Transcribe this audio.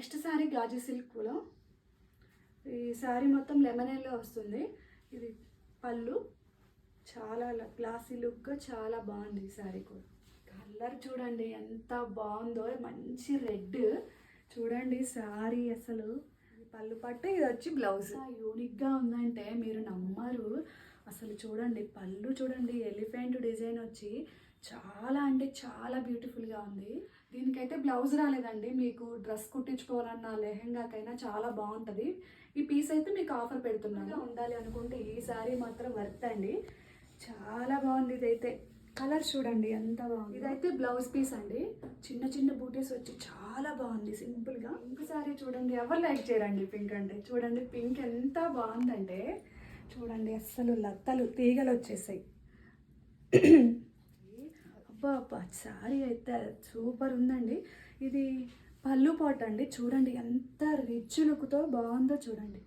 Next sari Ghazi సిల్క్లో, ఈ శారీ మొత్తం లెమన్ లో వస్తుంది. ఇది పళ్ళు, చాలా క్లాసీ లుక్, చాలా బాగుంది ఈ శారీ కూడా. కలర్ చూడండి ఎంత బాగుందో, మంచి రెడ్. చూడండి శారీ అసలు పళ్ళు పట్టు, ఇది వచ్చి బ్లౌజ్. యూనిక్గా ఉందంటే మీరు నమ్మరు అసలు. చూడండి పళ్ళు చూడండి, ఎలిఫెంట్ డిజైన్ వచ్చి చాలా అంటే చాలా బ్యూటిఫుల్గా ఉంది. దీనికైతే బ్లౌజ్ రాలేదండి. మీకు డ్రెస్ కుట్టించుకోవాలన్నా లెహెంగాకైనా చాలా బాగుంటుంది. ఈ పీస్ అయితే మీకు ఆఫర్ పెడుతున్నాను. ఉండాలి అనుకుంటే ఈ శారీ మాత్రం వర్త్ అండి, చాలా బాగుంది. ఇదైతే కలర్ చూడండి ఎంత బాగుంది. ఇదైతే బ్లౌజ్ పీస్ అండి, చిన్న చిన్న బూటీస్ వచ్చి చాలా బాగుంది సింపుల్గా. పింక్ శారీ చూడండి, ఎవరు లైక్ చేయరండి పింక్ అంటే. చూడండి పింక్ ఎంత బాగుందంటే, చూడండి అస్సలు లతలు తీగలు వచ్చేసాయి. అబ్బా అబ్బా శారీ అయితే సూపర్ ఉందండి. ఇది పళ్ళు పాట్ అండి, చూడండి ఎంత రిచ్ లుక్తో బాగుందో చూడండి.